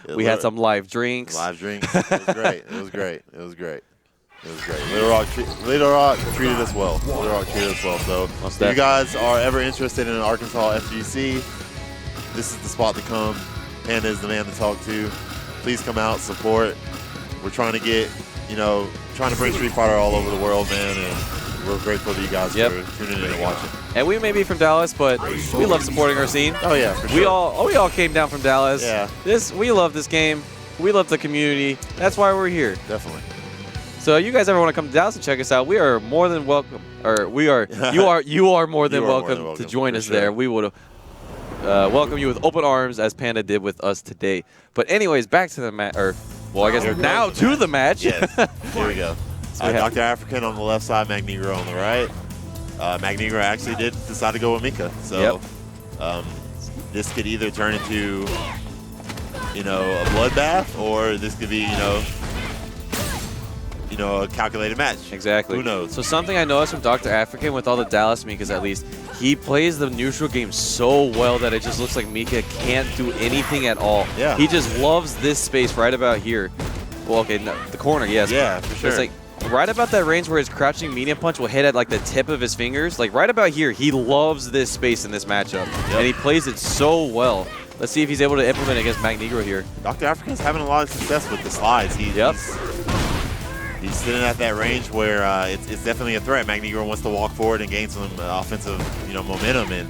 We had some live drinks. Live drinks. It was great. It was great. It was great. It was great. Little Rock treated us well. Little Rock treated us well. So if you guys are ever interested in an Arkansas FGC, this is the spot to come. Panda is the man to talk to. Please come out, support. We're trying to get, trying to bring Street Fighter all over the world, man, and we're grateful to you guys for tuning in and watching. And we may be from Dallas, but we love supporting our scene. Oh yeah, for sure. We all came down from Dallas. Yeah. We love this game. We love the community. That's why we're here. Definitely. So you guys ever want to come to Dallas and check us out? We are more than welcome. Or you are more than welcome to join us there. We would welcome you with open arms, as Panda did with us today. But anyways, back to the match. Well, I guess now to the match. Yes. Here we go. Dr. Afrikan on the left side, Magnegro on the right. Magnegro actually did decide to go with Mika. So this could either turn into, a bloodbath, or this could be, a calculated match. Exactly. Who knows? So something I noticed from Dr. Afrikan with all the Dallas Mikas, at least, he plays the neutral game so well that it just looks like Mika can't do anything at all. Yeah. He just loves this space right about here. Well, okay, no, the corner, yes. Yeah, for sure. It's like right about that range where his crouching medium punch will hit at like the tip of his fingers. Like right about here, he loves this space in this matchup. Yep. And he plays it so well. Let's see if he's able to implement it against Magnegro here. Dr. Afrikan's having a lot of success with the slides. He's sitting at that range where it's definitely a threat. Magnegro wants to walk forward and gain some offensive, momentum, and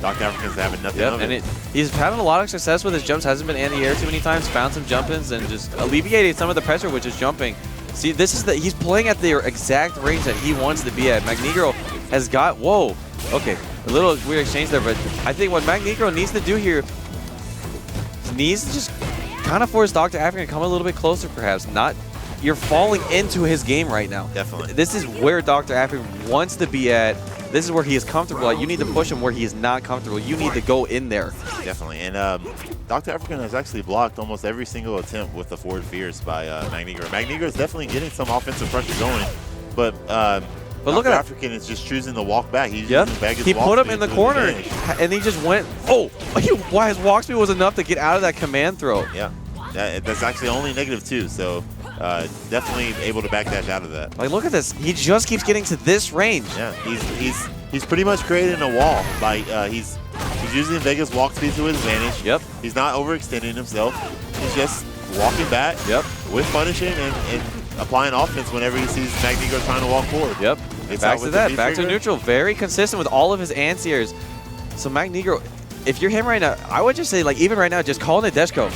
Dr. Afrikan's having nothing of it. And he's having a lot of success with his jumps. Hasn't been in the air too many times. Found some jump-ins and just alleviated some of the pressure, which is jumping. See, this is he's playing at the exact range that he wants to be at. Magnegro has got okay, a little weird exchange there, but I think what Magnegro needs to do here, needs to just kind of force Dr. Afrikan to come a little bit closer, perhaps. You're falling into his game right now. Definitely. This is where Dr. Afrikan wants to be at. This is where he is comfortable at. You need to push him where he is not comfortable. You need to go in there. Definitely. And Dr. Afrikan has actually blocked almost every single attempt with the forward fierce by Magnegro. Magnegro is definitely getting some offensive pressure going, but look at Afrikan is just choosing to walk back. He's he put him in the corner, and he just went. Why his walk speed was enough to get out of that command throw. Yeah, that's actually only -2. So definitely able to backdash out of that. Like, look at this. He just keeps getting to this range. Yeah, he's pretty much creating a wall. Like he's using Vega's walk speed to his advantage. Yep. He's not overextending himself. He's just walking back. Yep. With punishing and applying offense whenever he sees Magnegro trying to walk forward. Yep. Back to that. Back to neutral. Very consistent with all of his anti-airs. So Magnegro, if you're him right now, I would just say, like, even right now, just call Nadeshko.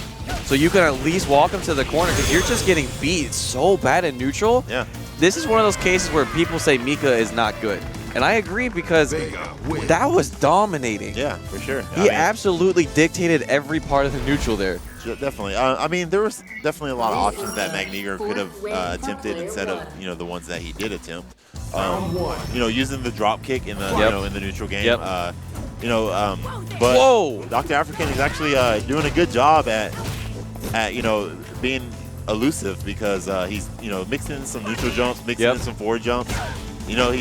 So you can at least walk him to the corner, because you're just getting beat so bad in neutral. Yeah. This is one of those cases where people say Mika is not good. And I agree, because that was dominating. Yeah, for sure. He absolutely dictated every part of the neutral there. Definitely. I mean, there was definitely a lot of options that Magnegro could have attempted instead of the ones that he did attempt. Using the drop kick in the in the neutral game. Yep. But Dr. Afrikan is actually doing a good job at being elusive, because he's mixing in some neutral jumps, mixing in some forward jumps.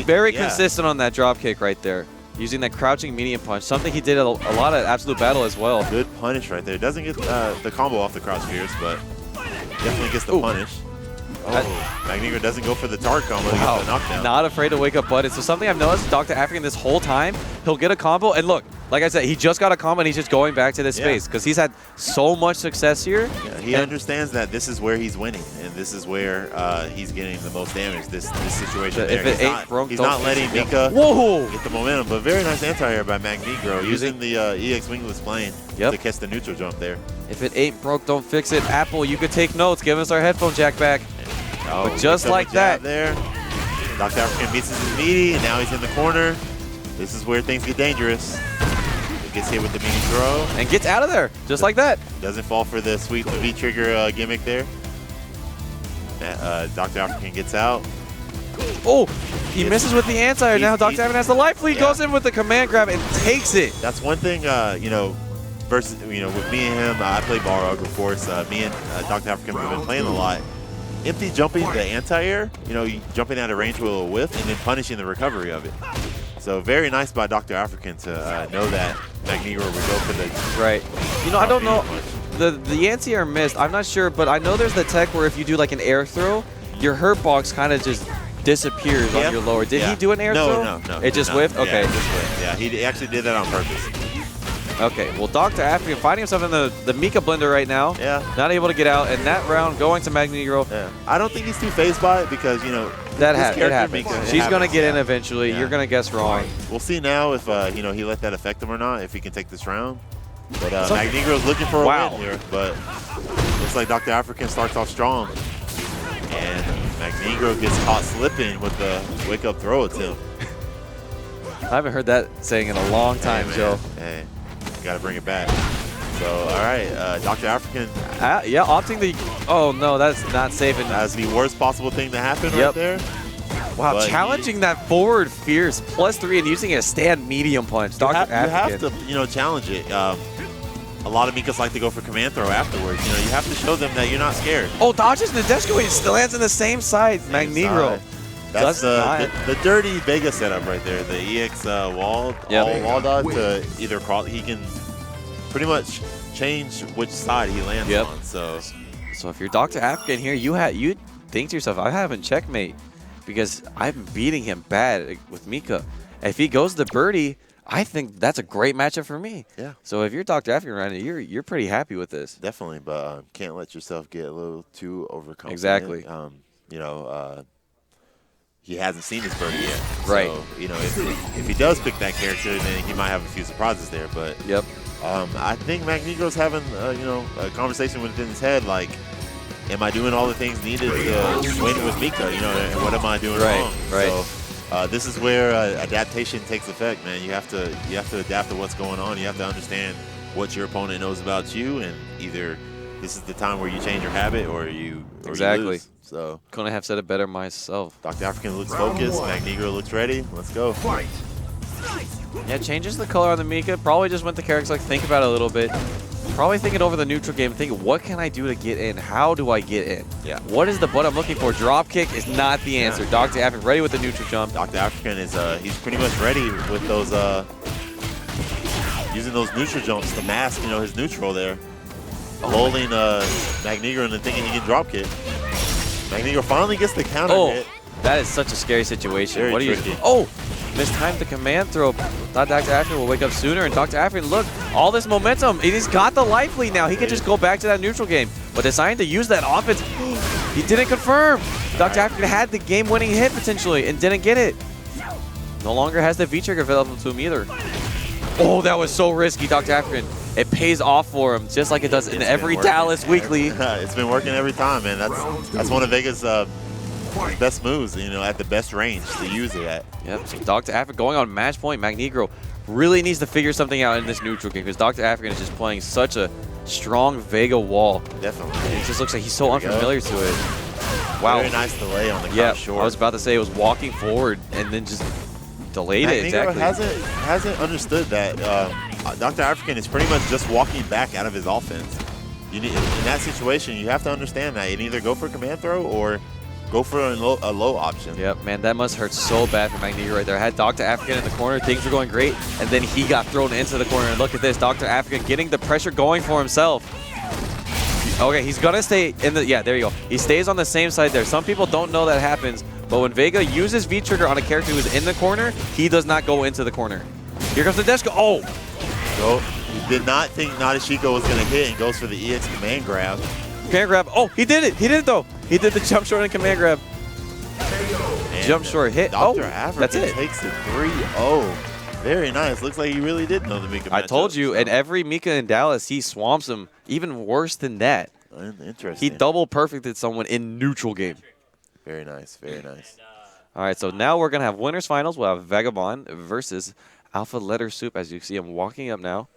Very consistent on that drop kick right there, using that crouching medium punch, something he did a lot at Absolute Battle as well. Good punish right there. Doesn't get the combo off the crouch fierce, but definitely gets the punish. Magnegro doesn't go for the target combo. He gets the knockdown. Not afraid to wake up butt. So something I've noticed with Dr. Afrikan this whole time, he'll get a combo, and look, like I said, he just got a combo and he's just going back to this space, because he's had so much success here. Yeah, he understands that this is where he's winning, and this is where he's getting the most damage, this situation there. He's not letting Mika get the momentum, but very nice anti-air by Magnegro, using the EX wingless plane to catch the neutral jump there. If it ain't broke, don't fix it. Apple, you could take notes. Give us our headphone jack back. But just like that. There, Dr. Afrikan misses his meaty, and now he's in the corner. This is where things get dangerous. He gets hit with the mini throw. And gets out of there, just like that. Doesn't fall for the sweet V-trigger gimmick there. Dr. Afrikan gets out. He misses with the anti-air. Now Dr. Afrikan has the life lead, goes in with the command grab and takes it. That's one thing, versus, with me and him, I play Balrog, of course. Me and Dr. Afrikan have been playing a lot. Empty jumping the anti-air, jumping out of range with a whiff, and then punishing the recovery of it. So very nice by Dr. Afrikan to know that Magnegro would go for the I don't know. the anti-air missed. I'm not sure, but I know there's the tech where if you do like an air throw, your hurt box kind of just disappears on your lower. Did he do an air throw? No. It just whiffed? Okay. Yeah, it just whiffed. Yeah, he actually did that on purpose. Okay, well, Docta Afrikan finding himself in the Mika blender right now. Yeah. Not able to get out, and that round going to Magnegro. Yeah. I don't think he's too phased by it because, you know, it happens. She's going to get in eventually. Yeah. You're going to guess wrong. We'll see now if, you know, he let that affect him or not, if he can take this round. But Magnegro's looking for a win here, but looks like Docta Afrikan starts off strong. And Magnegro gets caught slipping with the wake-up throw attempt. I haven't heard that saying in a long time, Joe. Hey, got to bring it back. So, all right, Docta Afrikan. Yeah, opting the. Oh no, that's not safe. That's the worst possible thing to happen right there. Wow, but challenging that forward fierce +3 and using a stand medium punch. Docta Afrikan. You have to, you know, challenge it. A lot of Mikas like to go for command throw afterwards. You know, you have to show them that you're not scared. Oh, dodges Nadeshko. He still lands in the same side. Magnegro. That's the dirty Vega setup right there. The EX wall dodge to either crawl. He can pretty much change which side he lands on. So if you're Docta Afrikan here, you think to yourself, I haven't checkmate because I've been beating him bad with Mika. If he goes to birdie, I think that's a great matchup for me. Yeah. So if you're Docta Afrikan right now, you're pretty happy with this. Definitely, but can't let yourself get a little too overconfident. Exactly. You know, he hasn't seen his birdie yet. Right. So, you know, if he does pick that character, then he might have a few surprises there. But I think Magnegro's having you know, a conversation within his head like, am I doing all the things needed to win with Mika? You know, and what am I doing wrong? Right. So this is where adaptation takes effect, man. You have to adapt to what's going on. You have to understand what your opponent knows about you, and either this is the time where you change your habit or you lose. So couldn't have said it better myself. Docta Afrikan looks focused. Magnegro looks ready. Let's go. Yeah, changes the color on the Mika. Probably just went to characters like think about it a little bit. Probably thinking over the neutral game, thinking, what can I do to get in? How do I get in? Yeah. What is the butt I'm looking for? Drop kick is not the answer. Docta Afrikan ready with the neutral jump. Docta Afrikan is he's pretty much ready with those using those neutral jumps to mask, you know, his neutral there. Holding Magnegro and then thinking he can drop kick. Magnegro finally gets the counter hit. That is such a scary situation. Very what are tricky. you? Oh, mistimed the command throw. Thought Docta Afrikan will wake up sooner, and Docta Afrikan, look, all this momentum. He's got the life lead now. He can just go back to that neutral game, but deciding to use that offense, he didn't confirm. Docta Afrikan had the game-winning hit potentially and didn't get it. No longer has the V-trigger available to him either. Oh, that was so risky, Docta Afrikan. It pays off for him, just like it does in every Dallas weekly. It's been working every time, man. That's one of Vega's best moves, you know, at the best range to use it at. Yep, so Docta Afrikan going on match point. Magnegro really needs to figure something out in this neutral game because Docta Afrikan is just playing such a strong Vega wall. Definitely. It just looks like he's so unfamiliar to it. Wow. Very nice delay on the short. I was about to say it was walking forward and then just delayed it. Exactly. hasn't understood that Docta Afrikan is pretty much just walking back out of his offense. You need, in that situation, you have to understand that and either go for a command throw or go for a low option. Yep, man, that must hurt so bad for Magnegro right there. Had Docta Afrikan in the corner, things were going great, and then he got thrown into the corner. And look at this, Docta Afrikan getting the pressure going for himself. Okay, he's gonna stay in the, there you go. He stays on the same side there. Some people don't know that happens, but when Vega uses V-trigger on a character who's in the corner, he does not go into the corner. Here comes the Nadeshko. Oh! So, he did not think Nadeshiko was gonna hit and goes for the EX command grab. Command grab. Oh, he did it. He did it though. He did the jump short and command grab. And jump short hit. Docta Afrikan that's it. Takes it 3-0. Very nice. Looks like he really did know the Mika matchup. I told you, and every Mika in Dallas, he swamps him. Even worse than that. Interesting. He double perfected someone in neutral game. Very nice. Very nice. All right, so now we're going to have winners finals. We'll have Vagabond versus Alpha Letter Soup, as you see him walking up now.